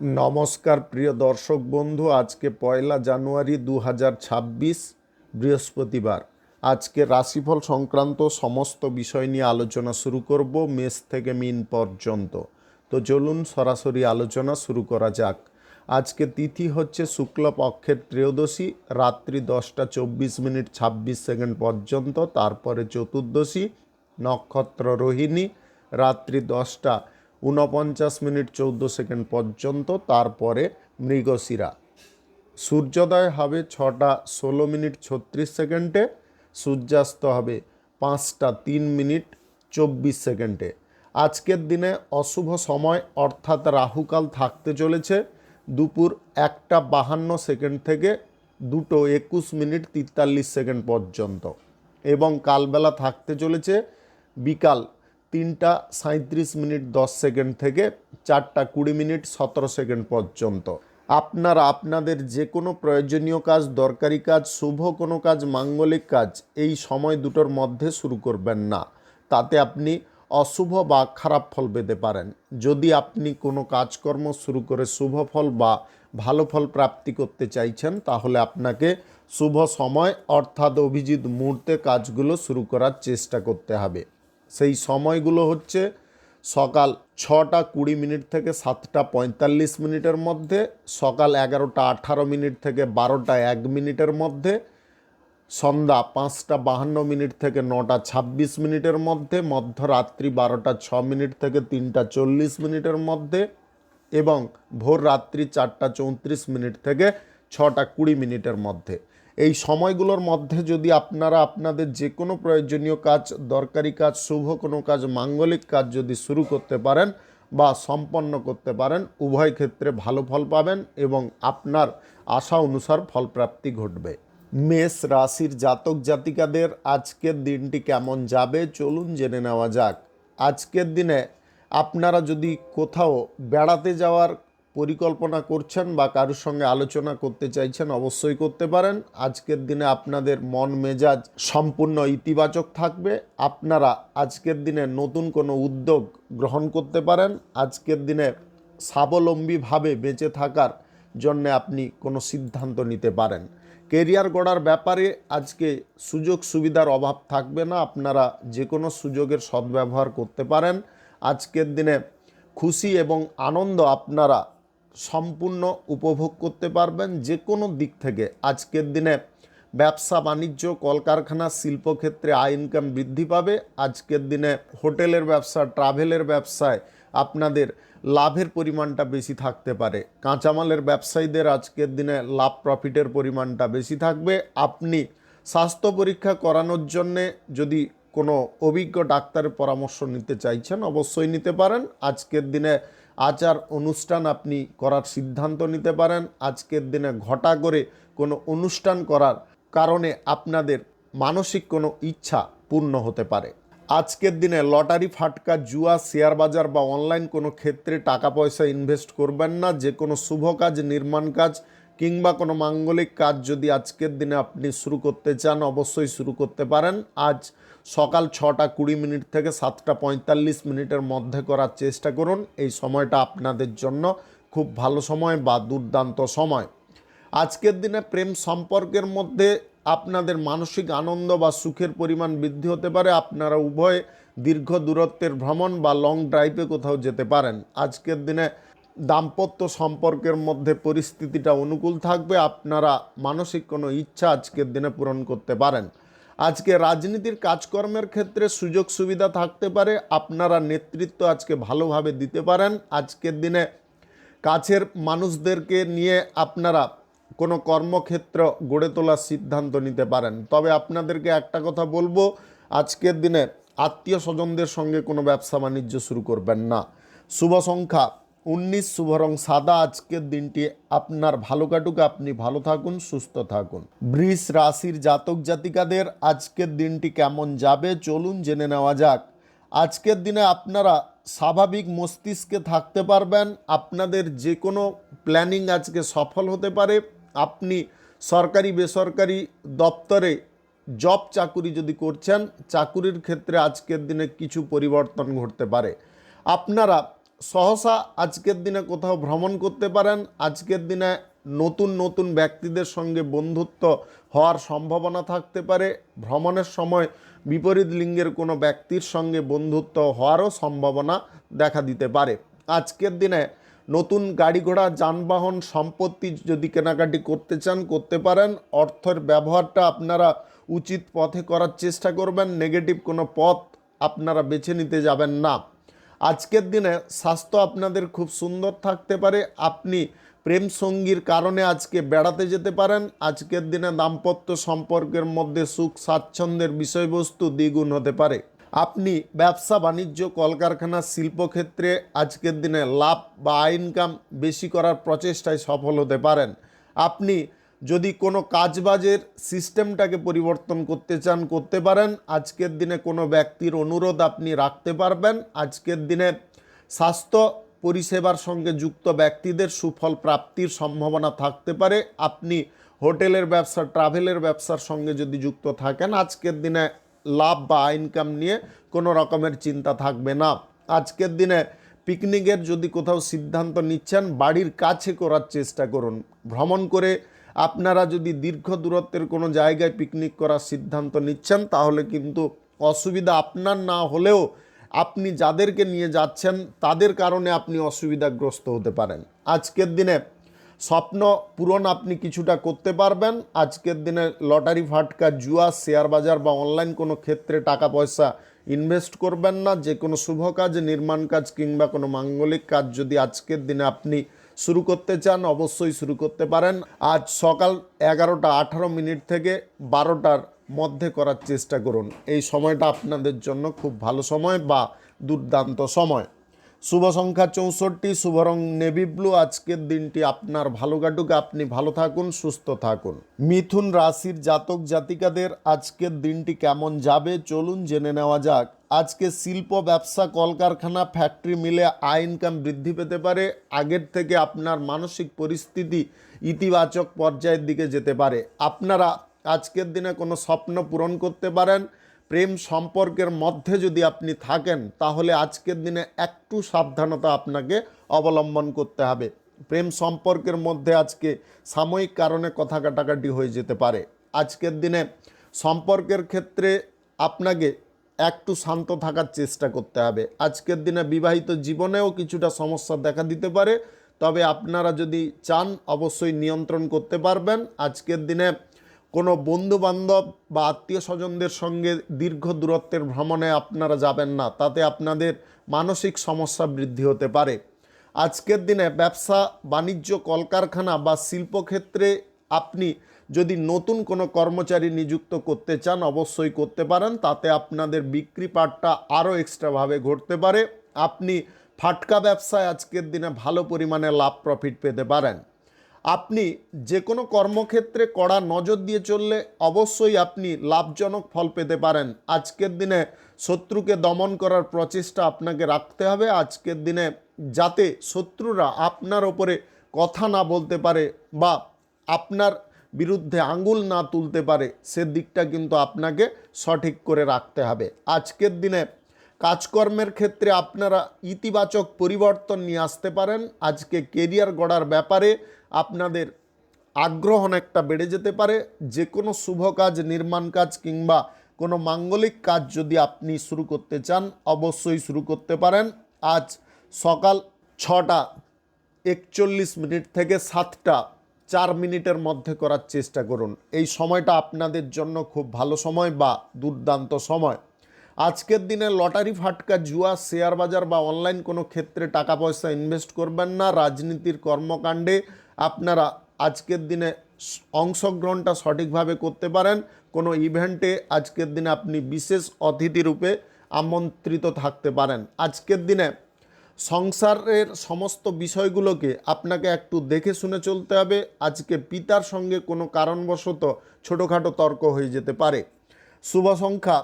নমস্কার প্রিয় দর্শক বন্ধু, আজকে 1 জানুয়ারি 2026 বৃহস্পতিবার। আজকে রাশিফল সংক্রান্ত সমস্ত বিষয় নিয়ে আলোচনা শুরু করব, মেষ থেকে মিন পর্যন্ত। তো চলুন সরাসরি আলোচনা শুরু করা যাক। আজকে তিথি হচ্ছে শুক্লপক্ষের ত্রয়োদশী, রাত্রি 10টা 24 মিনিট 26 সেকেন্ড পর্যন্ত। তারপরে চতুর্দশী, নক্ষত্র রোহিণী, রাত্রি 10টা 49 মিনিট 14 সেকেন্ড পর্যন্ত। তারপরে মৃগশিরা। সূর্যোদয় হবে 6টা 16 মিনিট 36 সেকেন্ডে, সূর্যাস্ত হবে 5টা 3 মিনিট 24 সেকেন্ডে। আজকের দিনে অশুভ সময় অর্থাৎ রাহুকাল থাকতে চলেছে দুপুর 1টা 52 সেকেন্ড থেকে 2টো 21 মিনিট 43 সেকেন্ড পর্যন্ত, এবং কালবেলা থাকতে চলেছে বিকাল 3টা 37 মিনিট 10 সেকেন্ড থেকে 4টা 20 মিনিট 17 সেকেন্ড পর্যন্ত। আপনারা আপনাদের যে কোনো প্রয়োজনীয় কাজ, দরকারি কাজ, শুভ কোনো কাজ, মাঙ্গলিক কাজ এই সময় দুটোর মধ্যে শুরু করবেন না, তাতে আপনি অশুভ বা খারাপ ফল পেতে পারেন। যদি আপনি কোনো কাজকর্ম শুরু করে শুভ ফল বা ভালো ফল প্রাপ্তি করতে চাইছেন, তাহলে আপনাকে শুভ সময় অর্থাৎ অভিজিৎ মুহূর্তে কাজগুলো শুরু করার চেষ্টা করতে হবে। সেই সময়গুলো হচ্ছে সকাল 6টা 20 মিনিট থেকে 7টা 45 মিনিটের মধ্যে, সকাল 11টা 18 মিনিট থেকে 12টা 1 মিনিটের মধ্যে, সন্ধ্যা 5টা 52 মিনিট থেকে 9টা 26 মিনিটের মধ্যে, মধ্যরাত্রি 12টা 6 মিনিট থেকে 3টা 40 মিনিটের মধ্যে, এবং ভোর রাত্রি 4টা 34 মিনিট থেকে 6টা 20 মিনিটের মধ্যে। এই সময়গুলোর মধ্যে যদি আপনারা আপনাদের যে কোনো প্রয়োজনীয় কাজ, দরকারি কাজ, শুভ কোনো কাজ, মাঙ্গলিক কাজ যদি শুরু করতে পারেন বা সম্পন্ন করতে পারেন, উভয় ক্ষেত্রে ভালো ফল পাবেন এবং আপনার আশা অনুসার ফলপ্রাপ্তি ঘটবে। মেষ রাশির জাতক জাতিকাদের আজকের দিনটি কেমন যাবে চলুন জেনে নেওয়া যাক। আজকের দিনে আপনারা যদি কোথাও বেড়াতে যাওয়ার পরিকল্পনা করছেন বা কারোর সঙ্গে আলোচনা করতে চাইছেন, অবশ্যই করতে পারেন। আজকের দিনে আপনাদের মন মেজাজ সম্পূর্ণ ইতিবাচক থাকবে। আপনারা আজকের দিনে নতুন কোনো উদ্যোগ গ্রহণ করতে পারেন। আজকের দিনে স্বাবলম্বীভাবে বেঁচে থাকার জন্য আপনি কোনো সিদ্ধান্ত নিতে পারেন। কেরিয়ার গড়ার ব্যাপারে আজকে সুযোগ সুবিধার অভাব থাকবে না, আপনারা যে কোনো সুযোগের সদ্ব্যবহার করতে পারেন। আজকের দিনে খুশি এবং আনন্দ আপনারা সম্পূর্ণ উপভোগ করতে পারবেন যে কোনো দিক থেকে। আজকের দিনে ব্যবসা বাণিজ্য, কলকারখানা, শিল্পক্ষেত্রে আয় ইনকাম বৃদ্ধি পাবে। আজকের দিনে হোটেলের ব্যবসা, ট্রাভেলের ব্যবসায় আপনাদের লাভের পরিমাণটা বেশি থাকতে পারে। কাঁচামালের ব্যবসায়ীদের আজকের দিনে লাভ প্রফিটের পরিমাণটা বেশি থাকবে। আপনি স্বাস্থ্য পরীক্ষা করানোর জন্যে যদি কোনো অভিজ্ঞ ডাক্তারের পরামর্শ নিতে চাইছেন, অবশ্যই নিতে পারেন। আজকের দিনে আচার অনুষ্ঠান আপনি করার সিদ্ধান্ত নিতে পারেন। আজকের দিনে ঘটা করে কোনো অনুষ্ঠান করার কারণে আপনাদের মানসিক কোনো ইচ্ছা পূর্ণ হতে পারে। আজকের দিনে লটারি, ফাটকা, জুয়া, শেয়ার বাজার বা অনলাইন কোনো ক্ষেত্রে টাকা পয়সা ইনভেস্ট করবেন না। যে কোনো শুভ কাজ, নির্মাণ কাজ কিংবা কোনো মাঙ্গলিক কাজ যদি আজকের দিনে আপনি শুরু করতে চান, অবশ্যই শুরু করতে পারেন। আজ সকাল 6টা 20 মিনিট থেকে 7টা 45 মিনিটের মধ্যে করার চেষ্টা করুন। এই সময়টা আপনাদের জন্য খুব ভালো সময় বা দুর্দান্ত সময়। আজকের দিনে প্রেম সম্পর্কের মধ্যে আপনাদের মানসিক আনন্দ বা সুখের পরিমাণ বৃদ্ধি হতে পারে। আপনারা উভয়ে দীর্ঘ দূরত্বের ভ্রমণ বা লং ড্রাইভে কোথাও যেতে পারেন। আজকের দিনে দাম্পত্য সম্পর্কের মধ্যে পরিস্থিতিটা অনুকূল থাকবে। আপনারা মানসিক কোনো ইচ্ছা আজকের দিনে পূরণ করতে পারেন। আজকে রাজনীতির কাজকর্মের ক্ষেত্রে সুযোগ সুবিধা থাকতে পারে। আপনারা নেতৃত্ব আজকে ভালোভাবে দিতে পারেন। আজকের দিনে কাছের মানুষদেরকে নিয়ে আপনারা কোনো কর্মক্ষেত্র গড়ে তোলার সিদ্ধান্ত নিতে পারেন। তবে আপনাদেরকে একটা কথা বলবো, আজকের দিনে আত্মীয় স্বজনদের সঙ্গে কোনো ব্যবসা বাণিজ্য শুরু করবেন না। শুভ সংখ্যা 19, শুভ রং সাদা। আজকের দিনটি আপনার ভালো কাটুক, আপনি ভালো থাকুন, সুস্থ থাকুন। বৃষ রাশির জাতক জাতিকাদের আজকের দিনটি কেমন যাবে চলুন জেনে নেওয়া যাক। আজকের দিনে আপনারা স্বাভাবিক মস্তিষ্কে থাকতে পারবেন। আপনাদের যে কোনো প্ল্যানিং আজকে সফল হতে পারে। আপনি সরকারি বেসরকারি দপ্তরে জব চাকুরি যদি করছেন, চাকুরির ক্ষেত্রে আজকের দিনে কিছু পরিবর্তন ঘটতে পারে। আপনারা সহসা আজকের দিনে কোথাও ভ্রমণ করতে পারেন। আজকের দিনে নতুন নতুন ব্যক্তিদের সঙ্গে বন্ধুত্ব হওয়ার সম্ভাবনা থাকতে পারে। ভ্রমণের সময় বিপরীত লিঙ্গের কোনো ব্যক্তির সঙ্গে বন্ধুত্ব হওয়ারও সম্ভাবনা দেখা দিতে পারে। আজকের দিনে নতুন গাড়ি ঘোড়া যানবাহন সম্পত্তি যদি কেনাকাটি করতে চান করতে পারেন। অর্থের ব্যবহারটা আপনারা উচিত পথে করার চেষ্টা করবেন। নেগেটিভ কোনো পথ আপনারা বেছে নিতে যাবেন না। আজকের দিনে স্বাস্থ্য আপনাদের খুব সুন্দর থাকতে পারে। আপনি প্রেম সঙ্গীর কারণে আজকে বেড়াতে যেতে পারেন। আজকের দিনে দাম্পত্য সম্পর্কের মধ্যে সুখ স্বাচ্ছন্দ্যের বিষয়বস্তু দ্বিগুণ হতে পারে। আপনি ব্যবসা বাণিজ্য কলকারখানা শিল্পক্ষেত্রে আজকের দিনে লাভ বা ইনকাম বেশি করার প্রচেষ্টায় সফল হতে পারেন। আপনি যদি কোনো কাজবাজের সিস্টেমটাকে পরিবর্তন করতে চান করতে পারেন। আজকের দিনে কোনো ব্যক্তির অনুরোধ আপনি রাখতে পারবেন। আজকের দিনে স্বাস্থ্য পরিষেবার সঙ্গে যুক্ত ব্যক্তিদের সুফল প্রাপ্তির সম্ভাবনা থাকতে পারে। আপনি হোটেলের ব্যবসা ট্রাভেলের ব্যবসার সঙ্গে যদি যুক্ত থাকেন আজকের দিনে লাভ বা ইনকাম নিয়ে কোনো রকমের চিন্তা থাকবে না। আজকের দিনে পিকনিকের যদি কোথাও সিদ্ধান্ত নিচ্ছেন বাড়ির কাছে করার চেষ্টা করুন। ভ্রমণ করে আপনারা যদি দীর্ঘ দূরত্বের কোনো জায়গায় পিকনিক করার সিদ্ধান্ত নিচ্ছেন তাহলে কিন্তু অসুবিধা আপনার না হলেও আপনি যাদেরকে নিয়ে যাচ্ছেন তাদের কারণে আপনি অসুবিধাগ্রস্ত হতে পারেন। আজকের দিনে স্বপ্ন পূরণ আপনি কিছুটা করতে পারবেন। আজকের দিনে লটারি ফাটকা জুয়া শেয়ার বাজার বা অনলাইন কোনো ক্ষেত্রে টাকা পয়সা ইনভেস্ট করবেন না। যে কোনো শুভ কাজ নির্মাণ কাজ কিংবা কোনো মাঙ্গলিক কাজ যদি আজকের দিনে আপনি শুরু করতে চান অবশ্যই শুরু করতে পারেন। আজ সকাল 11:18 থেকে 12টার মধ্যে করার চেষ্টা করুন। এই সময়টা আপনাদের জন্য খুব ভালো সময় বা দুর্দান্ত সময়। শুভ সংখ্যা 64, শুভ রং নেভি ব্লু। আজকের দিনটি আপনার ভালো কাটুক, আপনি ভালো থাকুন, সুস্থ থাকুন। মিথুন রাশির জাতক জাতিকাদের আজকের দিনটি কেমন যাবে চলুন জেনে নেওয়া যাক। আজকে শিল্প ব্যবসা কলকারখানা ফ্যাক্টরি মিলে আয় ইনকাম বৃদ্ধি পেতে পারে। আগের থেকে আপনার মানসিক পরিস্থিতি ইতিবাচক পর্যায়ের দিকে যেতে পারে। আপনারা আজকের দিনে কোনো স্বপ্ন পূরণ করতে পারেন। প্রেম সম্পর্কের মধ্যে যদি আপনি থাকেন তাহলে আজকের দিনে একটু সাবধানতা আপনাকে অবলম্বন করতে হবে। প্রেম সম্পর্কের মধ্যে আজকে সাময়িক কারণে কথা কাটাকাটি হয়ে যেতে পারে। আজকের দিনে সম্পর্কের ক্ষেত্রে আপনাকে একটু শান্ত থাকার চেষ্টা করতে হবে। আজকের দিনে বিবাহিত জীবনেও কিছুটা সমস্যা দেখা দিতে পারে, তবে আপনারা যদি চান অবশ্যই নিয়ন্ত্রণ করতে পারবেন। আজকের দিনে কোনো বন্ধুবান্ধব বা আত্মীয় স্বজনদের সঙ্গে দীর্ঘ দূরত্বের ভ্রমণে আপনারা যাবেন না, তাতে আপনাদের মানসিক সমস্যা বৃদ্ধি হতে পারে। আজকের দিনে ব্যবসা বাণিজ্য কলকারখানা বা শিল্পক্ষেত্রে আপনি যদি নতুন কোনো কর্মচারী নিযুক্ত করতে চান অবশ্যই করতে পারেন, তাতে আপনাদের বিক্রি পাটটা আরও এক্সট্রাভাবে ঘটতে পারে। আপনি ফাটকা ব্যবসায় আজকের দিনে ভালো পরিমাণে লাভ প্রফিট পেতে পারেন। আপনি যে কোনো কর্মক্ষেত্রে কড়া নজর দিয়ে চললে অবশ্যই আপনি লাভজনক ফল পেতে পারেন। আজকের দিনে শত্রুকে দমন করার প্রচেষ্টা আপনাকে রাখতে হবে। আজকের দিনে যাতে শত্রুরা আপনার ওপরে কথা না বলতে পারে বা আপনার বিরুদ্ধে আঙুল না তুলতে পারে সে দিকটা কিন্তু আপনাকে সঠিক করে রাখতে হবে। আজকের দিনে কাজকর্মের ক্ষেত্রে আপনারা ইতিবাচক পরিবর্তন নিয়ে আসতে পারেন। আজকে কেরিয়ার গড়ার ব্যাপারে আপনাদের আগ্রহ অনেকটা বেড়ে যেতে পারে। যে কোনো শুভ কাজ নির্মাণ কাজ কিংবা কোনো মাঙ্গলিক কাজ যদি আপনি শুরু করতে চান অবশ্যই শুরু করতে পারেন। আজ সকাল 6:41 থেকে 7:04 মধ্যে করার চেষ্টা করুন। এই সময়টা আপনাদের জন্য খুব ভালো সময় বা দুর্দান্ত সময়। আজকের দিনে লটারি ফাটকা জুয়া শেয়ার বাজার বা অনলাইন কোনো ক্ষেত্রে টাকা পয়সা ইনভেস্ট করবেন না। রাজনীতির কর্মকাণ্ডে আপনারা আজকের দিনে অংশগ্রহণটা সঠিকভাবে করতে পারেন। কোনো ইভেন্টে আজকের দিনে আপনি বিশেষ অতিথি রূপে আমন্ত্রিত থাকতে পারেন। আজকের দিনে সংসারের সমস্ত বিষয়গুলোকে আপনাকে একটু দেখে শুনে চলতে হবে। আজকে পিতার সঙ্গে কোনো কারণবশত ছোটোখাটো তর্ক হয়ে যেতে পারে। শুভ সংখ্যা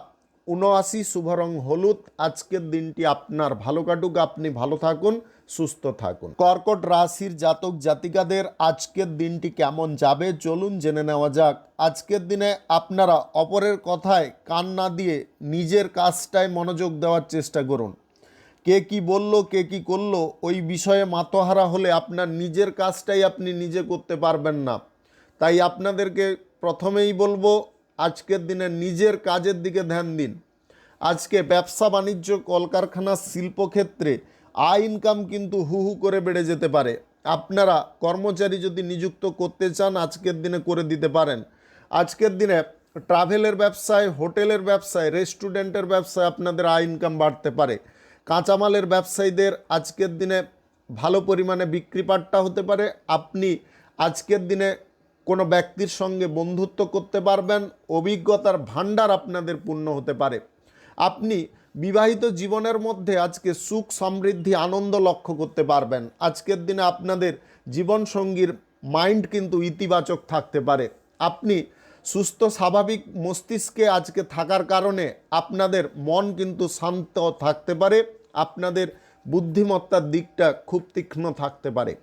79, শুভ রং হলুদ। আজকের দিনটি আপনার ভালো কাটুক, আপনি ভালো থাকুন, সুস্থ থাকুন। কর্কট রাশির জাতক জাতিকাদের আজকের দিনটি কেমন যাবে চলুন জেনে নেওয়া যাক। আজকের দিনে আপনারা অপরের কথায় কান না দিয়ে নিজের কাজটায় মনোযোগ দেওয়ার চেষ্টা করুন। কে কি বলল, কে কি করলো, ওই বিষয়ে মাতোহারা হলে আপনার নিজের কাজটাই আপনি নিজে করতে পারবেন না। তাই আপনাদেরকে প্রথমেই বলবো, আজকের দিনে নিজের কাজের দিকে ধ্যান দিন। আজকে ব্যবসা বাণিজ্য, কলকারখানা, শিল্পক্ষেত্রে আয় ইনকাম কিন্তু হু হু করে বেড়ে যেতে পারে। আপনারা কর্মচারী যদি নিযুক্ত করতে চান, আজকের দিনে করে দিতে পারেন। আজকের দিনে ট্রাভেলের ব্যবসায়, হোটেলের ব্যবসায়, রেস্টুরেন্টের ব্যবসায় আপনাদের আয় ইনকাম বাড়তে পারে। কাঁচামালের ব্যবসায়ীদের আজকের দিনে ভালো পরিমাণে বিক্রি বাট্টা হতে পারে। আপনি আজকের দিনে কোনো ব্যক্তির সঙ্গে বন্ধুত্ব করতে পারবেন। অভিজ্ঞতার ভাণ্ডার আপনাদের পূর্ণ হতে পারে। আপনি বিবাহিত জীবনের মধ্যে আজকে সুখ, সমৃদ্ধি, আনন্দ লক্ষ্য করতে পারবেন। আজকের দিনে আপনাদের জীবনসঙ্গীর মাইন্ড কিন্তু ইতিবাচক থাকতে পারে। আপনি সুস্থ স্বাভাবিক মস্তিষ্কে আজকে থাকার কারণে আপনাদের মন কিন্তু শান্ত থাকতে পারে। আপনাদের বুদ্ধিমত্তার দিকটা খুব তীক্ষ্ণ থাকতে পারে।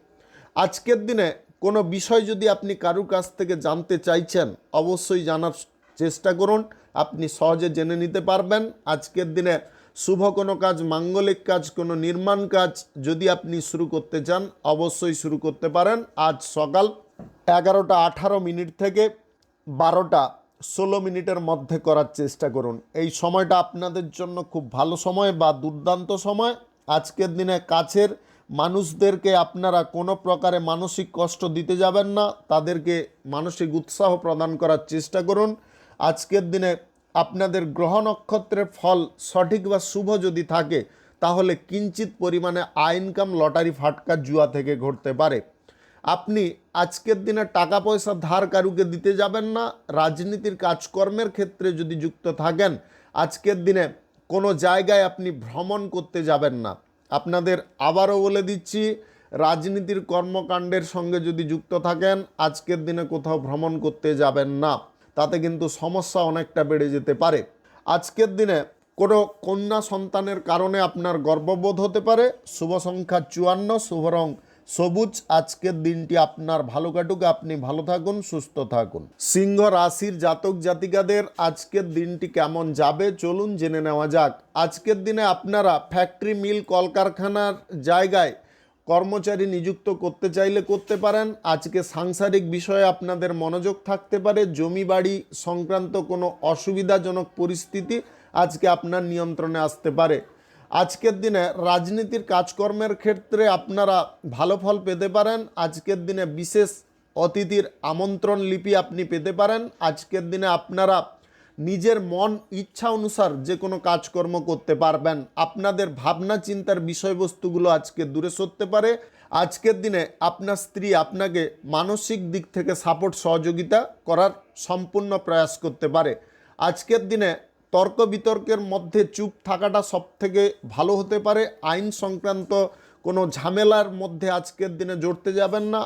আজকের দিনে কোনো বিষয় যদি আপনি কারুর কাছ থেকে জানতে চাইছেন, অবশ্যই জানার চেষ্টা করুন, আপনি সহজে জেনে নিতে পারবেন। আজকের দিনে শুভ কোনো কাজ, মাঙ্গলিক কাজ, কোনো নির্মাণ কাজ যদি আপনি শুরু করতে চান, অবশ্যই শুরু করতে পারেন। আজ সকাল 11:18 থেকে 12:16 মধ্যে করার চেষ্টা করুন। এই সময়টা আপনাদের জন্য খুব ভালো সময় বা দুর্দান্ত সময়। আজকের দিনে কাছের মানুষদেরকে আপনারা কোনো প্রকারে মানসিক কষ্ট দিতে যাবেন না, তাদেরকে মানসিক উৎসাহ প্রদান করার চেষ্টা করুন। আজকের দিনে আপনাদের গ্রহ নক্ষত্রের ফল সঠিক বা শুভ যদি থাকে, তাহলে কিঞ্চিত পরিমাণে আয় ইনকাম, লটারি, ফাটকা, জুয়া থেকে ঘটতে পারে। আপনি আজকের দিনে টাকা পয়সা ধার কারুকে দিতে যাবেন না। রাজনীতির কাজকর্মের ক্ষেত্রে যদি যুক্ত থাকেন, আজকের দিনে কোনো জায়গায় আপনি ভ্রমণ করতে যাবেন না। আপনাদের আবারও বলে দিচ্ছি, রাজনীতির কর্মকাণ্ডের সঙ্গে যদি যুক্ত থাকেন, আজকের দিনে কোথাও ভ্রমণ করতে যাবেন না, তাতে কিন্তু সমস্যা অনেকটা বেড়ে যেতে পারে। আজকের দিনে কোনো কন্যা সন্তানের কারণে আপনার গর্ববোধ হতে পারে। শুভ সংখ্যা 54, শুভ রং সবুজ। আজকের দিনটি আপনার ভালো কাটুক, আপনি ভালো থাকুন, সুস্থ থাকুন। সিংহ রাশির জাতক জাতিকাদের আজকের দিনটি কেমন যাবে, চলুন জেনে নেওয়া যাক। আজকের দিনে আপনারা ফ্যাক্টরি, মিল, কলকারখানার জায়গায় কর্মচারী নিযুক্ত করতে চাইলে করতে পারেন। আজকে সাংসারিক বিষয়ে আপনাদের মনোযোগ থাকতে পারে। জমি বাড়ি সংক্রান্ত কোনো অসুবিধাজনক পরিস্থিতি আজকে আপনার নিয়ন্ত্রণে আসতে পারে। আজকের দিনে রাজনীতির কাজকর্মের ক্ষেত্রে আপনারা ভালো ফল পেতে পারেন। আজকের দিনে বিশেষ অতিথির আমন্ত্রণ লিপি আপনি পেতে পারেন। আজকের দিনে আপনারা নিজের মন ইচ্ছা অনুসার যে কোনো কাজকর্ম করতে পারবেন। আপনাদের ভাবনা চিন্তার বিষয়বস্তুগুলো আজকে দূরে সরতে পারে। আজকের দিনে আপনার স্ত্রী আপনাকে মানসিক দিক থেকে সাপোর্ট, সহযোগিতা করার সম্পূর্ণ প্রয়াস করতে পারে। আজকের দিনে তর্ক বিতর্কের মধ্যে চুপ থাকাটা সবথেকে ভালো হতে পারে। আইন সংক্রান্ত কোনো ঝামেলার মধ্যে আজকের দিনে জড়তে যাবেন না।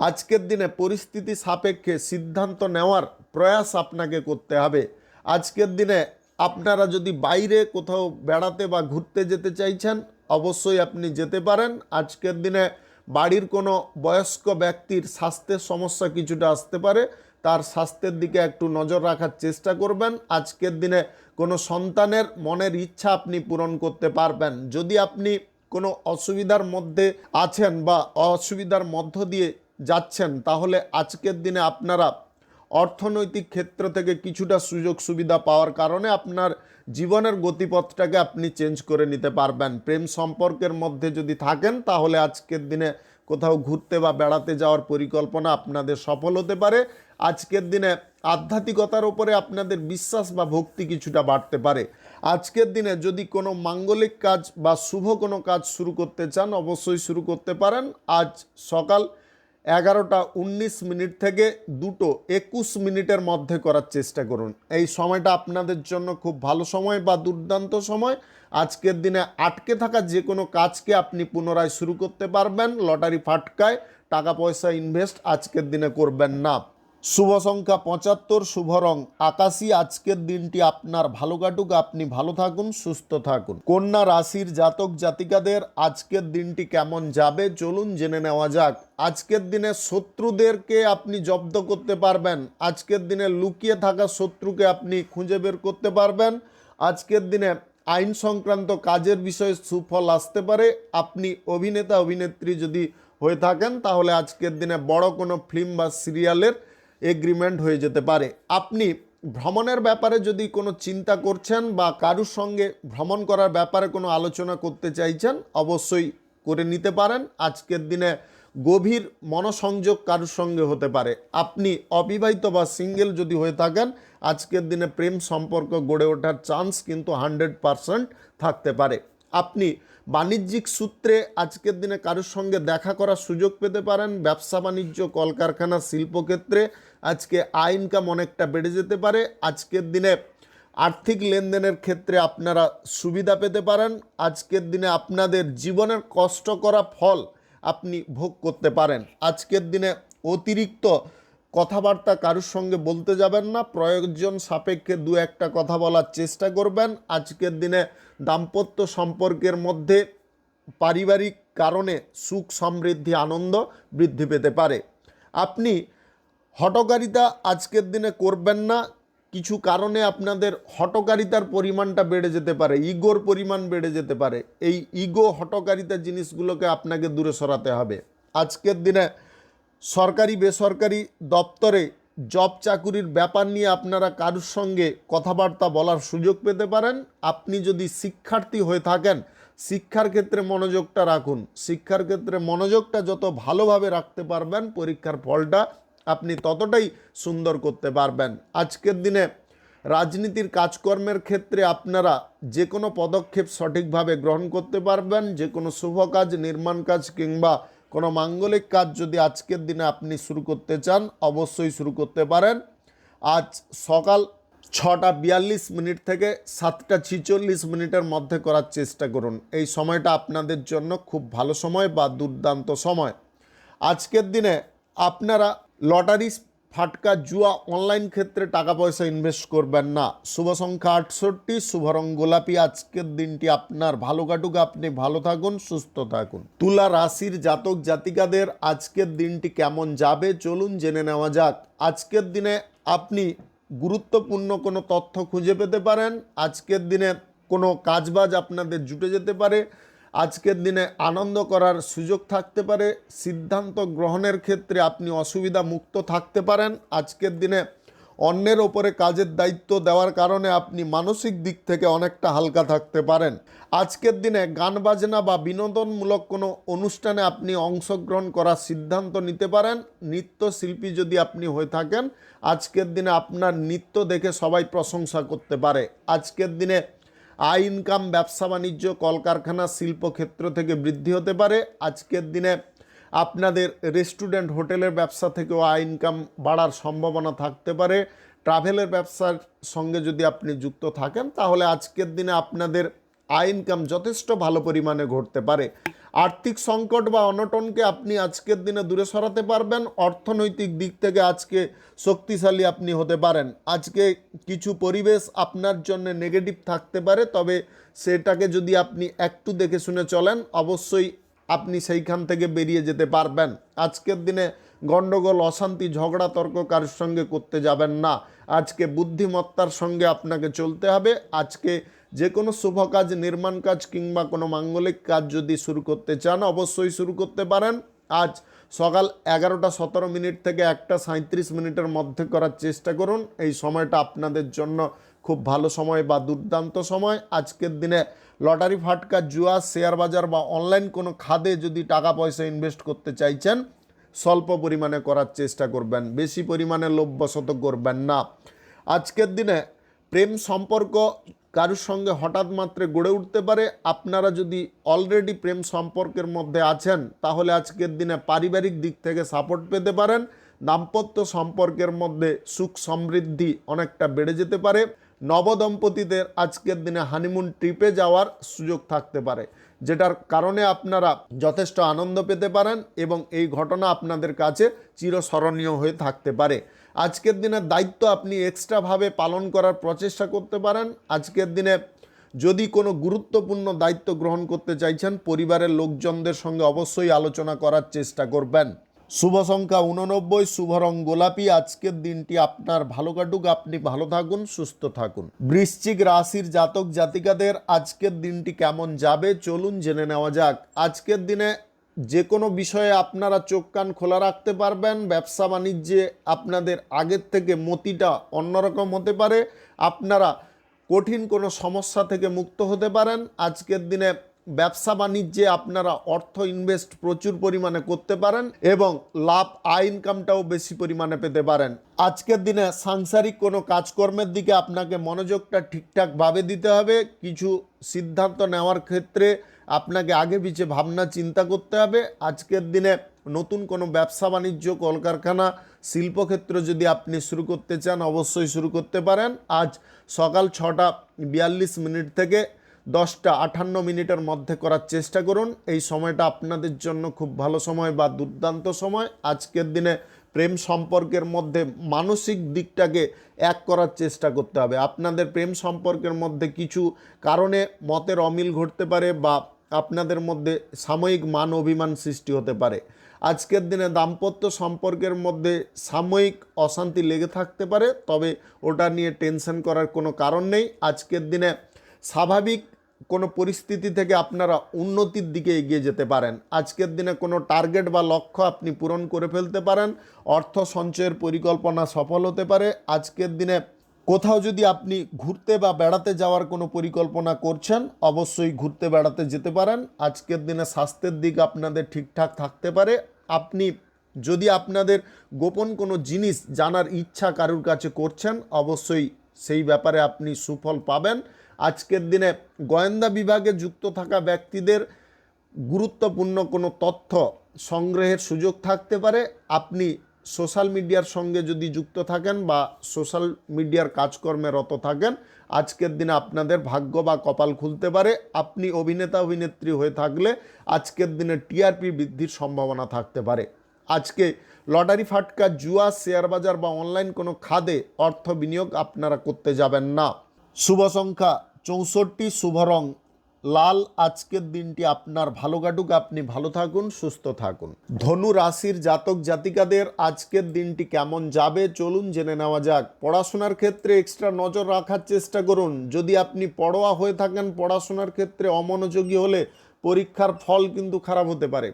আজকের দিনে পরিস্থিতি সাপেক্ষে সিদ্ধান্ত নেওয়ার প্রয়াস আপনাকে করতে হবে। আজকের দিনে আপনারা যদি বাইরে কোথাও বেড়াতে বা ঘুরতে যেতে চাইছেন, অবশ্যই আপনি যেতে পারেন। আজকের দিনে বাড়ির কোনো বয়স্ক ব্যক্তির স্বাস্থ্যের সমস্যা কিছুটা আসতে পারে, তার স্বাস্থ্যের দিকে একটু নজর রাখার চেষ্টা করবেন। আজকের দিনে কোনো সন্তানের মনের ইচ্ছা আপনি পূরণ করতে পারবেন। যদি আপনি কোনো অসুবিধার মধ্যে আছেন বা অসুবিধার মধ্য দিয়ে যাচ্ছেন, তাহলে আজকের দিনে আপনারা অর্থনৈতিক ক্ষেত্র থেকে কিছুটা সুযোগ সুবিধা পাওয়ার কারণে আপনার জীবনের গতিপথটাকে আপনি চেঞ্জ করে নিতে পারবেন। প্রেম সম্পর্কের মধ্যে যদি থাকেন, তাহলে আজকের দিনে কোথাও ঘুরতে বা বেড়াতে যাওয়ার পরিকল্পনা আপনাদের সফল হতে পারে। আজকের দিনে আধ্যাত্মিকতার উপরে আপনাদের বিশ্বাস বা ভক্তি কিছুটা বাড়তে পারে। আজকের দিনে যদি কোনো মাঙ্গলিক কাজ বা শুভ কোনো কাজ শুরু করতে চান, অবশ্যই শুরু করতে পারেন। আজ সকাল 11:19 থেকে 2:21 মধ্যে করার চেষ্টা করুন। এই সময়টা আপনাদের জন্য খুব ভালো সময় বা দুর্দান্ত সময়। আজকের দিনে আটকে থাকা যে কোনো কাজকে আপনি পুনরায় শুরু করতে পারবেন। লটারি ফাটকায় টাকা পয়সা ইনভেস্ট আজকের দিনে করবেন না। শুভ সংখ্যা 75, শুভ রং আকাশী। আজকের দিনটি আপনার ভালো কাটুক, আপনি ভালো থাকুন, সুস্থ থাকুন। কন্যা রাশির জাতক জাতিকাদের আজকের দিনটি কেমন যাবে, চলুন জেনে নেওয়া যাক। আজকের দিনে শত্রুদেরকে আপনি জব্দ করতে পারবেন। আজকের দিনে লুকিয়ে থাকা শত্রুকে আপনি খুঁজে বের করতে পারবেন। আজকের দিনে আইন সংক্রান্ত কাজের বিষয়ে সুফল আসতে পারে। আপনি অভিনেতা অভিনেত্রী যদি হয়ে থাকেন তাহলে আজকের দিনে বড় কোনো ফিল্ম বা সিরিয়ালের এগ্রিমেন্ট হয়ে যেতে পারে। আপনি ভ্রমণের ব্যাপারে যদি কোনো চিন্তা করছেন বা কারুর সঙ্গে ভ্রমণ করার ব্যাপারে কোনো আলোচনা করতে চাইছেন, অবশ্যই করে নিতে পারেন। আজকের দিনে গভীর মনোসংযোগ কারুর সঙ্গে হতে পারে। আপনি অবিবাহিত বা সিঙ্গেল যদি হয়ে থাকেন, আজকের দিনে প্রেম সম্পর্ক গড়ে ওঠার চান্স কিন্তু 100% থাকতে পারে। আপনি বাণিজ্যিক সূত্রে আজকের দিনে কারোর সঙ্গে দেখা করার সুযোগ পেতে পারেন। ব্যবসা বাণিজ্য, কলকারখানা, শিল্পক্ষেত্রে আজকে আয় ইনকাম অনেকটা বেড়ে যেতে পারে। আজকের দিনে আর্থিক লেনদেনের ক্ষেত্রে আপনারা সুবিধা পেতে পারেন। আজকের দিনে আপনাদের জীবনের কষ্ট করা ফল আপনি ভোগ করতে পারেন। আজকের দিনে অতিরিক্ত কথাবার্তা কারোর সঙ্গে বলতে যাবেন না, প্রয়োজন সাপেক্ষে দু একটা কথা বলার চেষ্টা করবেন। আজকের দিনে দাম্পত্য সম্পর্কের মধ্যে পারিবারিক কারণে সুখ সমৃদ্ধি আনন্দ বৃদ্ধি পেতে পারে। আপনি হঠকারিতা আজকের দিনে করবেন না। কিছু কারণে আপনাদের হঠকারিতার পরিমাণটা বেড়ে যেতে পারে, ইগোর পরিমাণ বেড়ে যেতে পারে। এই ইগো হঠকারিতা জিনিসগুলোকে আপনাকে দূরে সরাতে হবে। আজকের দিনে সরকারি বেসরকারি দপ্তরে জব চাকুরির ব্যাপার নিয়ে আপনারা কারুর সঙ্গে কথাবার্তা বলার সুযোগ পেতে পারেন। আপনি যদি শিক্ষার্থী হয়ে থাকেন, শিক্ষার ক্ষেত্রে মনোযোগটা রাখুন। শিক্ষার ক্ষেত্রে মনোযোগটা যত ভালোভাবে রাখতে পারবেন, পরীক্ষার ফলটা আপনি ততটাই সুন্দর করতে পারবেন। আজকের দিনে রাজনীতির কাজকর্মের ক্ষেত্রে আপনারা যে কোনো পদক্ষেপ সঠিকভাবে গ্রহণ করতে পারবেন। যে কোনো শুভ কাজ, নির্মাণ কাজ কিংবা কোনো মাঙ্গলিক কাজ যদি আজকের দিনে আপনি শুরু করতে চান, অবশ্যই শুরু করতে পারেন। আজ সকাল 6:42 থেকে 7:46 মধ্যে করার চেষ্টা করুন। এই সময়টা আপনাদের জন্য খুব ভালো সময় বা দুর্দান্ত সময়। আজকের দিনে আপনারা লটারি, ফাটকা, জুয়া, অনলাইন ক্ষেত্রে টাকা পয়সা ইনভেস্ট করবেন না। শুভ সংখ্যা 68, শুভ রং গোলাপি। আজকের দিনটি আপনার ভালো কাটুক, আপনি ভালো থাকুন, সুস্থ থাকুন। তুলা রাশির জাতক জাতিকাদের আজকের দিনটি কেমন যাবে চলুন জেনে নেওয়া যাক। আজকের দিনে আপনি গুরুত্বপূর্ণ কোনো তথ্য খুঁজে পেতে পারেন। আজকের দিনে কোনো কাজবাজ আপনাদের জুটে যেতে পারে। আজকের দিনে আনন্দ করার সুযোগ থাকতে পারে। সিদ্ধান্ত গ্রহণের ক্ষেত্রে আপনি অসুবিধা মুক্ত থাকতে পারেন। আজকের দিনে অন্যের ওপরে কাজের দায়িত্ব দেওয়ার কারণে আপনি মানসিক দিক থেকে অনেকটা হালকা থাকতে পারেন। আজকের দিনে গান বাজনা বা বিনোদনমূলক কোনো অনুষ্ঠানে আপনি অংশগ্রহণ করার সিদ্ধান্ত নিতে পারেন। নৃত্যশিল্পী যদি আপনি হয়ে থাকেন, আজকের দিনে আপনার নৃত্য দেখে সবাই প্রশংসা করতে পারে। আজকের দিনে আয় ইনকাম, ব্যবসা বাণিজ্য, কলকারখানা, শিল্পক্ষেত্র থেকে বৃদ্ধি হতে পারে। আজকের দিনে আপনাদের রেস্টুরেন্ট, হোটেলের ব্যবসা থেকেও আয় ইনকাম বাড়ার সম্ভাবনা থাকতে পারে। ট্রাভেলের ব্যবসার সঙ্গে যদি আপনি যুক্ত থাকেন তাহলে আজকের দিনে আপনাদের আয় ইনকাম যথেষ্ট ভালো পরিমাণে ঘটতে পারে। আর্থিক সংকট বা অনটনকে আপনি আজকের দিনে দূরে সরাতে পারবেন। অর্থনৈতিক দিক থেকে আজকে শক্তিশালী আপনি হতে পারেন। আজকে কিছু পরিবেশ আপনার জন্য নেগেটিভ থাকতে পারে, তবে সেটাকে যদি আপনি একটু দেখে শুনে চলেন, অবশ্যই আপনি সেইখান থেকে বেরিয়ে যেতে পারবেন। আজকের দিনে গণ্ডগোল, অশান্তি, ঝগড়া, তর্ক কারোর সঙ্গে করতে যাবেন না। আজকে বুদ্ধিমত্তার সঙ্গে আপনাকে চলতে হবে। আজকে যে কোনো শুভ কাজ, নির্মাণ কাজ কিংবা কোনো মাঙ্গলিক কাজ যদি শুরু করতে চান, অবশ্যই শুরু করতে পারেন। আজ সকাল 11:17 থেকে 1:37 মধ্যে করার চেষ্টা করুন। এই সময়টা আপনাদের জন্য খুব ভালো সময় বা দুর্দান্ত সময়। আজকের দিনে লটারি, ফাটকা, জুয়া, শেয়ার বাজার বা অনলাইন কোনো খাতে যদি টাকা পয়সা ইনভেস্ট করতে চাইছেন, স্বল্প পরিমাণে করার চেষ্টা করবেন, বেশি পরিমাণে লোভবশত করবেন না। আজকের দিনে প্রেম সম্পর্ক কারোর সঙ্গে হঠাৎ মাত্রে গড়ে উঠতে পারে। আপনারা যদি অলরেডি প্রেম সম্পর্কের মধ্যে আছেন তাহলে আজকের দিনে পারিবারিক দিক থেকে সাপোর্ট পেতে পারেন। দাম্পত্য সম্পর্কের মধ্যে সুখ সমৃদ্ধি অনেকটা বেড়ে যেতে পারে। নবদম্পতিদের আজকের দিনে হানিমুন ট্রিপে যাওয়ার সুযোগ থাকতে পারে, যেটার কারণে আপনারা যথেষ্ট আনন্দ পেতে পারেন এবং এই ঘটনা আপনাদের কাছে চিরস্মরণীয় হয়ে থাকতে পারে। আজকের দিনের দায়িত্ব আপনি এক্সট্রাভাবে পালন করার প্রচেষ্টা করতে পারেন। আজকের দিনে যদি কোনো গুরুত্বপূর্ণ দায়িত্ব গ্রহণ করতে চাইছেন, পরিবারের লোকজনদের সঙ্গে অবশ্যই আলোচনা করার চেষ্টা করবেন। শুভ সংখ্যা 89, শুভ রং গোলাপি। আজকের দিনটি আপনার ভালো কাটুক, আপনি ভালো থাকুন, সুস্থ থাকুন। বৃশ্চিক রাশির জাতক জাতিকাদের আজকের দিনটি কেমন যাবে চলুন জেনে নেওয়া যাক। আজকের দিনে যে কোনো বিষয়ে আপনারা চোখ কান খোলা রাখতে পারবেন। ব্যবসা বাণিজ্যে আপনাদের আগের থেকে মতিটা অন্যরকম হতে পারে। আপনারা কঠিন কোনো সমস্যা থেকে মুক্ত হতে পারেন। আজকের দিনে ব্যবসা বাণিজ্যে আপনারা অর্থ ইনভেস্ট প্রচুর পরিমাণে করতে পারেন এবং লাভ আয় ইনকামটাও বেশি পরিমাণে পেতে পারেন। আজকের দিনে সাংসারিক কোনো কাজকর্মের দিকে আপনাকে মনোযোগটা ঠিকঠাকভাবে দিতে হবে। কিছু সিদ্ধান্ত নেওয়ার ক্ষেত্রে আপনাকে আগে পিছে ভাবনা চিন্তা করতে হবে। আজকের দিনে নতুন কোনো ব্যবসা বাণিজ্য, কলকারখানা, শিল্পক্ষেত্র যদি আপনি শুরু করতে চান অবশ্যই শুরু করতে পারেন। আজ সকাল 6:42 থেকে 10:58 মধ্যে করার চেষ্টা করুন। এই সময়টা আপনাদের জন্য খুব ভালো সময় বা দুর্দান্ত সময়। আজকের দিনে প্রেম সম্পর্কের মধ্যে মানসিক দিকটাকে এক করার চেষ্টা করতে হবে। আপনাদের প্রেম সম্পর্কের মধ্যে কিছু কারণে মতের অমিল ঘটতে পারে বা আপনাদের মধ্যে সাময়িক মান অভিমান সৃষ্টি হতে পারে। আজকের দিনে দাম্পত্য সম্পর্কের মধ্যে সাময়িক অশান্তি লেগে থাকতে পারে, তবে ওটা নিয়ে টেনশন করার কোনো কারণ নেই। আজকের দিনে স্বাভাবিক কোনো পরিস্থিতি থেকে আপনারা উন্নতির দিকে এগিয়ে যেতে পারেন। আজকের দিনে কোনো টার্গেট বা লক্ষ্য আপনি পূরণ করে ফেলতে পারেন। অর্থ সঞ্চয়ের পরিকল্পনা সফল হতে পারে। আজকের দিনে কোথাও যদি আপনি ঘুরতে বা বেড়াতে যাওয়ার কোনো পরিকল্পনা করছেন অবশ্যই ঘুরতে বেড়াতে যেতে পারেন। আজকের দিনে স্বাস্থ্যের দিক আপনাদের ঠিকঠাক থাকতে পারে। আপনি যদি আপনাদের গোপন কোনো জিনিস জানার ইচ্ছা কারুর কাছে করছেন অবশ্যই সেই ব্যাপারে আপনি সুফল পাবেন। আজকের দিনে গোয়েন্দা বিভাগে যুক্ত থাকা ব্যক্তিদের গুরুত্বপূর্ণ কোনো তথ্য সংগ্রহের সুযোগ থাকতে পারে। আপনি সোশ্যাল মিডিয়ার সঙ্গে যদি যুক্ত থাকেন বা সোশ্যাল মিডিয়ার কাজকর্মে রত থাকেন আজকের দিনে আপনাদের ভাগ্য বা কপাল খুলতে পারে। আপনি অভিনেতা অভিনেত্রী হয়ে থাকলে আজকের দিনে টিআরপি বৃদ্ধির সম্ভাবনা থাকতে পারে। আজকে লটারি ফাটকা, জুয়া, শেয়ার বাজার বা অনলাইন কোনো খাদে অর্থ বিনিয়োগ আপনারা করতে যাবেন না। শুভ সংখ্যা 64, শুভ রং লাল। আজকের দিনটি আপনার ভালো কাটুক, আপনি ভালো থাকুন, সুস্থ থাকুন। ধনু রাশির জাতক জাতিকাদের আজকের দিনটি কেমন যাবে চলুন জেনে নেওয়া যাক। পড়াশোনার ক্ষেত্রে এক্সট্রা নজর রাখার চেষ্টা করুন। যদি আপনি পড়ুয়া হয়ে থাকেন পড়াশোনার ক্ষেত্রে অমনোযোগী হলে পরীক্ষার ফল কিন্তু খারাপ হতে পারে।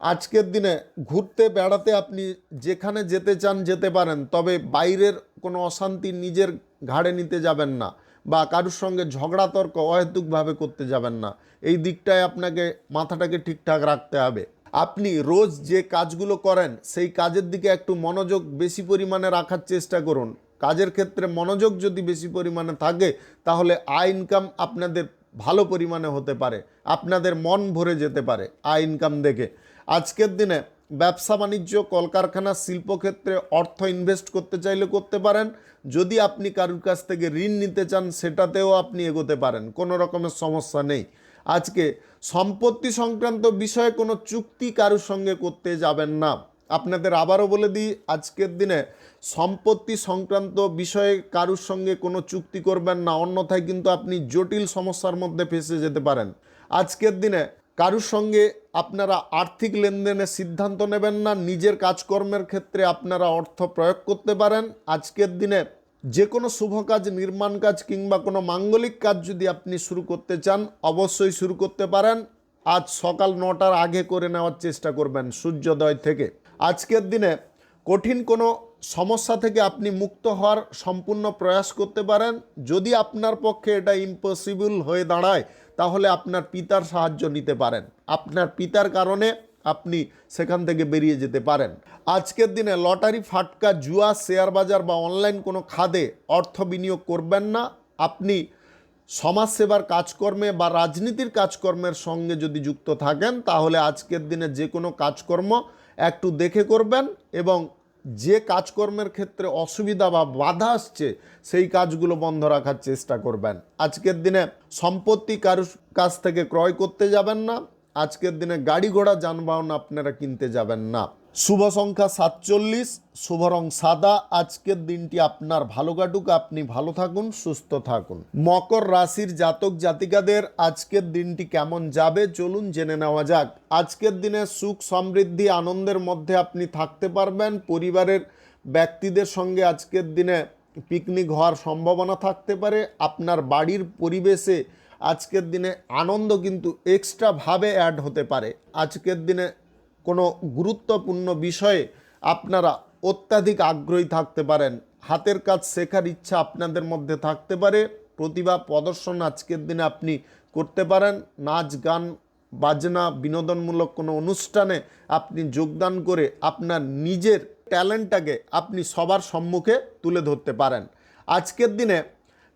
আজকের দিনে ঘুরতে বেড়াতে আপনি যেখানে যেতে চান যেতে পারেন, তবে বাইরের কোনো অশান্তি নিজের ঘাড়ে নিতে যাবেন না বা কারোর সঙ্গে ঝগড়া তর্ক অহেতুকভাবে করতে যাবেন না। এই দিকটায় আপনাকে মাথাটাকে ঠিকঠাক রাখতে হবে। আপনি রোজ যে কাজগুলো করেন সেই কাজের দিকে একটু মনোযোগ বেশি পরিমাণে রাখার চেষ্টা করুন। কাজের ক্ষেত্রে মনোযোগ যদি বেশি পরিমাণে থাকে তাহলে আয় ইনকাম আপনাদের ভালো পরিমাণে হতে পারে, আপনাদের মন ভরে যেতে পারে আয় ইনকাম দেখে। আজকের দিনে ব্যবসা বাণিজ্য, কলকারখানা, শিল্পক্ষেত্রে অর্থ ইনভেস্ট করতে চাইলে করতে পারেন। যদি আপনি কারুর কাছ থেকে ঋণ নিতে চান সেটাতেও আপনি এগোতে পারেন, কোনো রকমের সমস্যা নেই। আজকে সম্পত্তি সংক্রান্ত বিষয়ে কোনো চুক্তি কারুর সঙ্গে করতে যাবেন না। আপনাদের আবারও বলে দিই আজকের দিনে সম্পত্তি সংক্রান্ত বিষয়ে কারুর সঙ্গে কোনো চুক্তি করবেন না, অন্যথায় কিন্তু আপনি জটিল সমস্যার মধ্যে ফেঁসে যেতে পারেন। আজকের দিনে কারুর সঙ্গে আপনারা আর্থিক লেনদেনের সিদ্ধান্ত নেবেন না। নিজের কাজকর্মের ক্ষেত্রে আপনারা অর্থ প্রয়োগ করতে পারেন। আজকের দিনে যে কোনো শুভ কাজ, নির্মাণ কাজ কিংবা কোনো মাঙ্গলিক কাজ যদি আপনি শুরু করতে চান অবশ্যই শুরু করতে পারেন। আজ সকাল 9টার আগে করে নেওয়ার চেষ্টা করবেন সূর্যোদয় থেকে। আজকের দিনে কঠিন কোনো সমস্যা থেকে আপনি মুক্ত হওয়ার সম্পূর্ণ প্রয়াস করতে পারেন। যদি আপনার পক্ষে এটা ইম্পসিবল হয়ে দাঁড়ায় তাহলে আপনার পিতার সাহায্য নিতে পারেন। আপনার পিতার কারণে আপনি সেখান থেকে বেরিয়ে যেতে পারেন। আজকের দিনে লটারি ফাটকা, জুয়া, শেয়ার বাজার বা অনলাইন কোনো খাদে অর্থ বিনিয়োগ করবেন না। আপনি সমাজসেবার কাজকর্মে বা রাজনীতির কাজকর্মের সঙ্গে যদি যুক্ত থাকেন তাহলে আজকের দিনে যে কোনো কাজকর্ম একটু দেখে করবেন এবং যে কাজকর্মের ক্ষেত্রে অসুবিধা বা বাধা আসছে সেই কাজগুলো বন্ধ রাখার চেষ্টা করবেন। আজকের দিনে সম্পত্তি কারুর কাছ থেকে ক্রয় করতে যাবেন না। আজকের দিনে গাড়ি ঘোড়া যানবাহন আপনারা কিনতে যাবেন না। শুভ সংখ্যা 47, শুভ রং সাদা। আজকের দিনটি আপনার ভালো কাটুক, আপনি ভালো থাকুন, সুস্থ থাকুন। মকর রাশির জাতক জাতিকাদের আজকের দিনটি কেমন যাবে চলুন জেনে নেওয়া যাক। আজকের দিনে সুখ সমৃদ্ধি আনন্দের মধ্যে আপনি থাকতে পারবেন। পরিবারের ব্যক্তিদের সঙ্গে আজকের দিনে পিকনিক হওয়ার সম্ভাবনা থাকতে পারে। আপনার বাড়ির পরিবেশে আজকের দিনে আনন্দ কিন্তু এক্সট্রাভাবে অ্যাড হতে পারে। আজকের দিনে কোনো গুরুত্বপূর্ণ বিষয়ে আপনারা অত্যাধিক আগ্রহী থাকতে পারেন। হাতের কাজ শেখার ইচ্ছা আপনাদের মধ্যে থাকতে পারে। প্রতিভা প্রদর্শন আজকের দিনে আপনি করতে পারেন। নাচ গান বাজনা বিনোদনমূলক কোনো অনুষ্ঠানে আপনি যোগদান করে আপনার নিজের ট্যালেন্টটাকে আপনি সবার সম্মুখে তুলে ধরতে পারেন। আজকের দিনে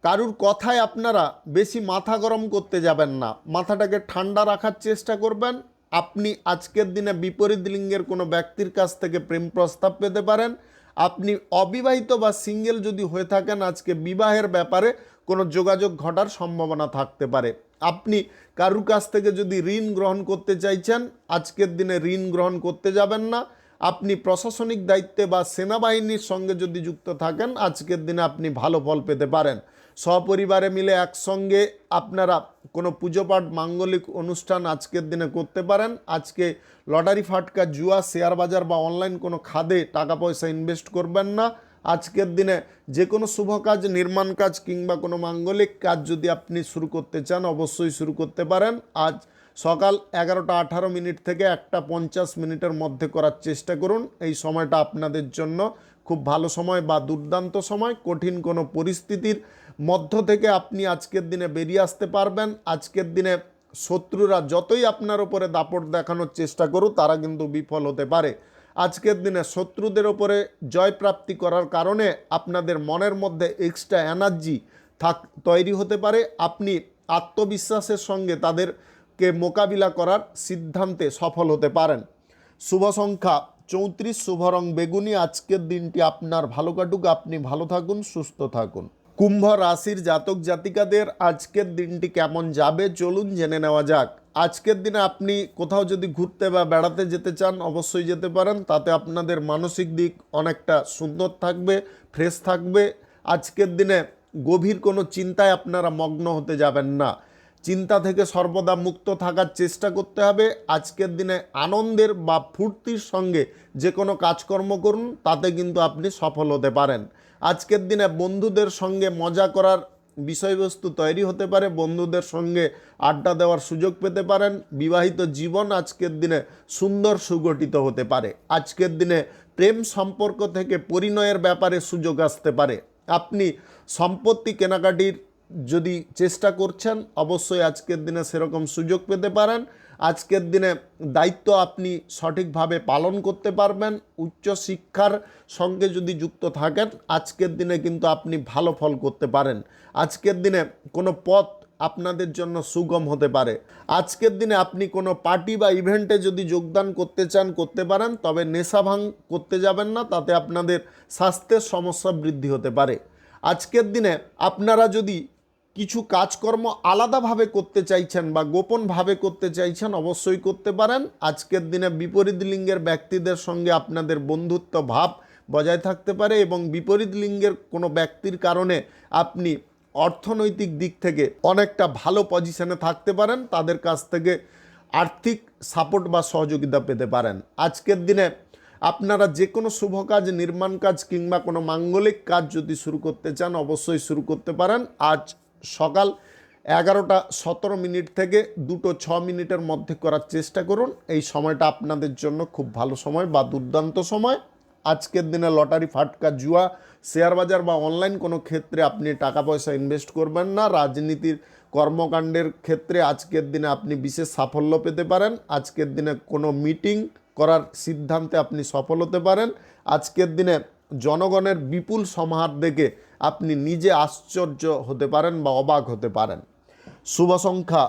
কারুর কথায় আপনারা বেশি মাথা গরম করতে যাবেন না, মাথাটাকে ঠান্ডা রাখার চেষ্টা করবেন। আপনি আজকের দিনে বিপরীত লিঙ্গের কোনো ব্যক্তির কাছ থেকে প্রেম প্রস্তাব পেতে পারেন। আপনি অবিবাহিত বা সিঙ্গেল যদি হয়ে থাকেন, আজকে বিবাহের ব্যাপারে কোনো যোগাযোগ ঘটার সম্ভাবনা থাকতে পারে। আপনি কারুর কাছ থেকে যদি ঋণ গ্রহণ করতে চাইছেন, আজকের দিনে ঋণ গ্রহণ করতে যাবেন না। আপনি প্রশাসনিক দায়িত্বে বা সেনাবাহিনীর সঙ্গে যদি যুক্ত থাকেন, আজকের দিনে আপনি ভালো ফল পেতে পারেন। সপরিবারে মিলে একসঙ্গে আপনারা কোনো পুজো পাঠ মাঙ্গলিক অনুষ্ঠান আজকের দিনে করতে পারেন। আজকে লটারি ফাটকা জুয়া শেয়ার বাজার বা অনলাইন কোনো খাদে টাকা পয়সা ইনভেস্ট করবেন না। আজকের দিনে যে কোনো শুভ কাজ, নির্মাণ কাজ কিংবা কোনো মাঙ্গলিক কাজ যদি আপনি শুরু করতে চান, অবশ্যই শুরু করতে পারেন। আজ সকাল 11:18 থেকে 1:50 মধ্যে করার চেষ্টা করুন। এই সময়টা আপনাদের জন্য খুব ভালো সময় বা দুর্দান্ত সময়। কঠিন কোনো পরিস্থিতির মধ্য থেকে আপনি আজকের দিনে বেরিয়ে আসতে পারবেন। আজকের দিনে শত্রুরা যতই আপনার উপরে দাপট দেখানোর চেষ্টা করুক, তারা কিন্তু বিফল হতে পারে। আজকের দিনে শত্রুদের ওপরে জয়প্রাপ্তি করার কারণে আপনাদের মনের মধ্যে এক্সট্রা এনার্জি তৈরি হতে পারে। আপনি আত্মবিশ্বাসের সঙ্গে তাদেরকে মোকাবিলা করার সিদ্ধান্তে সফল হতে পারেন। শুভ সংখ্যা 34, শুভ রং বেগুনি। আজকের দিনটি আপনার ভালো কাটুক, আপনি ভালো থাকুন, সুস্থ থাকুন। কুম্ভ রাশির জাতক জাতিকাদের আজকের দিনটি কেমন যাবে চলুন জেনে নেওয়া যাক। আজকের দিনে আপনি কোথাও যদি ঘুরতে বা বেড়াতে যেতে চান, অবশ্যই যেতে পারেন। তাতে আপনাদের মানসিক দিক অনেকটা সুন্দর থাকবে, ফ্রেশ থাকবে। আজকের দিনে গভীর কোনো চিন্তায় আপনারা মগ্ন হতে যাবেন না। চিন্তা থেকে সর্বদা মুক্ত থাকার চেষ্টা করতে হবে। আজকের দিনে আনন্দের বা ফুর্তির সঙ্গে যে কোনো কাজকর্ম করুন, তাতে কিন্তু আপনি সফল হতে পারেন। আজকের দিনে বন্ধুদের সঙ্গে মজা করার বিষয়বস্তু তৈরি হতে পারে। বন্ধুদের সঙ্গে আড্ডা দেওয়ার সুযোগ পেতে পারেন। বিবাহিত জীবন আজকের দিনে সুন্দর সুগঠিত হতে পারে। আজকের দিনে প্রেম সম্পর্ক থেকে পরিণয়ের ব্যাপারে সুযোগ আসতে পারে। আপনি সম্পত্তি কেনাকাটির যদি চেষ্টা করছেন, অবশ্যই আজকের দিনে সেরকম সুযোগ পেতে পারেন। আজকের দিনে দায়িত্ব আপনি সঠিকভাবে পালন করতে পারবেন। উচ্চ শিক্ষার সঙ্গে যদি যুক্ত থাকেন, আজকের দিনে কিন্তু আপনি ভালো ফল করতে পারেন। আজকের দিনে কোনো পথ আপনাদের জন্য সুগম হতে পারে। আজকের দিনে আপনি কোনো পার্টি বা ইভেন্টে যদি যোগদান করতে চান, করতে পারেন। তবে নেশা ভাঙ করতে যাবেন না, তাতে আপনাদের স্বাস্থ্যের সমস্যা বৃদ্ধি হতে পারে। আজকের দিনে আপনারা যদি কিছু কাজকর্ম আলাদাভাবে করতে চাইছেন বা গোপনভাবে করতে চাইছেন, অবশ্যই করতে পারেন। আজকের দিনে বিপরীত লিঙ্গের ব্যক্তিদের সঙ্গে আপনাদের বন্ধুত্ব ভাব বজায় থাকতে পারে এবং বিপরীত লিঙ্গের কোনো ব্যক্তির কারণে আপনি অর্থনৈতিক দিক থেকে অনেকটা ভালো পজিশনে থাকতে পারেন। তাদের কাছ থেকে আর্থিক সাপোর্ট বা সহযোগিতা পেতে পারেন। আজকের দিনে আপনারা যে কোনো শুভ কাজ, নির্মাণ কাজ কিংবা কোনো মাঙ্গলিক কাজ যদি শুরু করতে চান, অবশ্যই শুরু করতে পারেন। আজ সকাল 11:17 থেকে 2:06 মধ্যে করার চেষ্টা করুন। এই সময়টা আপনাদের জন্য খুব ভালো সময় বা দুর্দান্ত সময়। আজকের দিনে লটারি ফাটকা জুয়া শেয়ার বাজার বা অনলাইন কোনো ক্ষেত্রে আপনি টাকা পয়সা ইনভেস্ট করবেন না। রাজনীতির কর্মকাণ্ডের ক্ষেত্রে আজকের দিনে আপনি বিশেষ সাফল্য পেতে পারেন। আজকের দিনে কোনো মিটিং করার সিদ্ধান্তে আপনি সফল হতে পারেন। আজকের দিনে জনগণের বিপুল সমাহার দেখে আপনি নিজে আশ্চর্য হতে পারেন বা অবাক হতে পারেন। শুভ সংখ্যা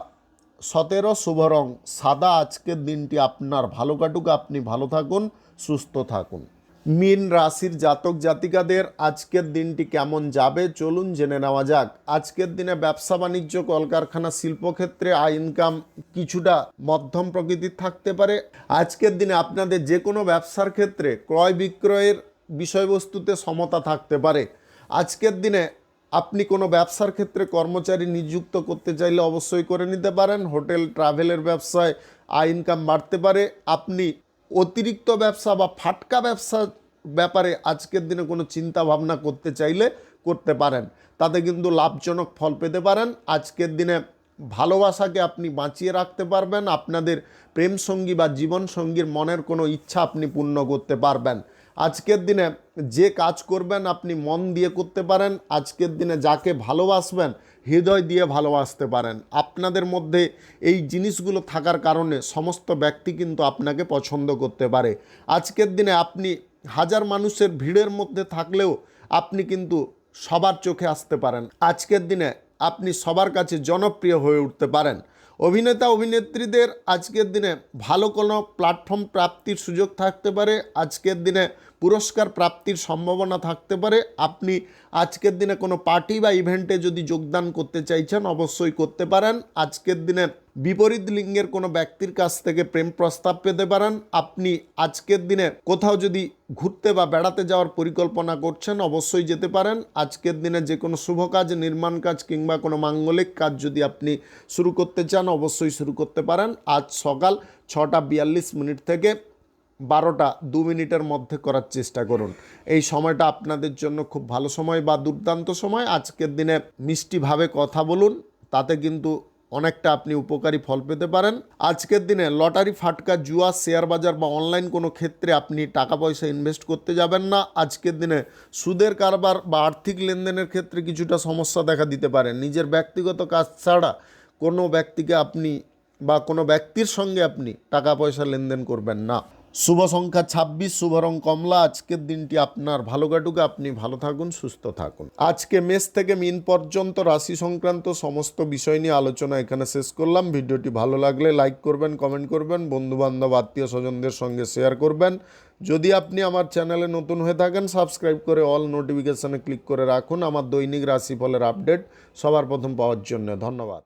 17, শুভ রং সাদা। আজকের দিনটি আপনার ভালো কাটুক, আপনি ভালো থাকুন, সুস্থ থাকুন। মীন রাশির জাতক জাতিকাদের আজকের দিনটি কেমন যাবে চলুন জেনে নেওয়া যাক। আজকের দিনে ব্যবসা বাণিজ্য, কলকারখানা, শিল্পক্ষেত্রে আয় ইনকাম কিছুটা মধ্যম প্রকৃতির থাকতে পারে। আজকের দিনে আপনাদের যে কোনো ব্যবসার ক্ষেত্রে ক্রয় বিক্রয়ের বিষয়বস্তুতে সমতা থাকতে পারে। আজকের দিনে আপনি কোনো ব্যবসার ক্ষেত্রে কর্মচারী নিযুক্ত করতে চাইলে অবশ্যই করে নিতে পারেন। হোটেল ট্রাভেলের ব্যবসায় আয় ইনকাম বাড়তে পারে। আপনি অতিরিক্ত ব্যবসা বা ফাটকা ব্যবসার ব্যাপারে আজকের দিনে কোনো চিন্তা ভাবনা করতে চাইলে করতে পারেন, তাতে কিন্তু লাভজনক ফল পেতে পারেন। আজকের দিনে ভালোবাসাকে আপনি বাঁচিয়ে রাখতে পারবেন। আপনাদের প্রেম সঙ্গী বা জীবন সঙ্গীর মনের কোনো ইচ্ছা আপনি পূর্ণ করতে পারবেন। আজকের দিনে যে কাজ করবেন আপনি মন দিয়ে করতে পারেন। আজকের দিনে যাকে ভালোবাসবেন হৃদয় দিয়ে ভালোবাসতে পারেন। আপনাদের মধ্যে এই জিনিসগুলো থাকার কারণে সমস্ত ব্যক্তি কিন্তু আপনাকে পছন্দ করতে পারে। আজকের দিনে আপনি হাজার মানুষের ভিড়ের মধ্যে থাকলেও আপনি কিন্তু সবার চোখে আসতে পারেন। আজকের দিনে আপনি সবার কাছে জনপ্রিয় হয়ে উঠতে পারেন। অভিনেতা অভিনেত্রীদের আজকের দিনে ভালো কোনো প্ল্যাটফর্ম প্রাপ্তির সুযোগ থাকতে পারে। আজকের দিনে পুরস্কার প্রাপ্তির সম্ভাবনা থাকতে পারে। আপনি আজকের দিনে কোনো পার্টি বা ইভেন্টে যদি যোগদান করতে চাইছেন অবশ্যই করতে পারেন। আজকের দিনে বিপরীত লিঙ্গের কোনো ব্যক্তির কাছ থেকে প্রেম প্রস্তাব পেতে পারেন। আপনি আজকের দিনে কোথাও যদি ঘুরতে বা বেড়াতে যাওয়ার পরিকল্পনা করছেন অবশ্যই যেতে পারেন। আজকের দিনে যে কোনো শুভ কাজ, নির্মাণ কাজ কিংবা কোনো মাঙ্গলিক কাজ যদি আপনি শুরু করতে চান অবশ্যই শুরু করতে পারেন। আজ সকাল 6:42 থেকে 12:02 মধ্যে করার চেষ্টা করুন। এই সময়টা আপনাদের জন্য খুব ভালো সময় বা দুর্দান্ত সময়। আজকের দিনে মিষ্টিভাবে কথা বলুন, তাতে কিন্তু অনেকটা আপনি উপকারী ফল পেতে পারেন। আজকের দিনে লটারি, ফাটকা, জুয়া, শেয়ার বাজার বা অনলাইন কোনো ক্ষেত্রে আপনি টাকা পয়সা ইনভেস্ট করতে যাবেন না। আজকের দিনে সুদের কারবার বা আর্থিক লেনদেনের ক্ষেত্রে কিছুটা সমস্যা দেখা দিতে পারে। নিজের ব্যক্তিগত কাজ ছাড়া কোনো ব্যক্তিকে আপনি বা কোনো ব্যক্তির সঙ্গে আপনি টাকা পয়সা লেনদেন করবেন না। শুভ সংখ্যা 26, শুভ রং কমলা। আজকের দিনটি আপনার ভালো কাটুক, আপনি ভালো থাকুন, সুস্থ থাকুন। আজকে মেষ থেকে মীন পর্যন্ত রাশি সংক্রান্ত সমস্ত বিষয় নিয়ে আলোচনা এখানে শেষ করলাম। ভিডিওটি ভালো লাগলে লাইক করবেন, কমেন্ট করবেন, বন্ধুবান্ধব আত্মীয় স্বজনদের সঙ্গে শেয়ার করবেন। যদি আপনি আমার চ্যানেলে নতুন হয়ে থাকেন সাবস্ক্রাইব করে অল নোটিফিকেশানে ক্লিক করে রাখুন আমার দৈনিক রাশিফলের আপডেট সবার প্রথম পাওয়ার জন্য। ধন্যবাদ।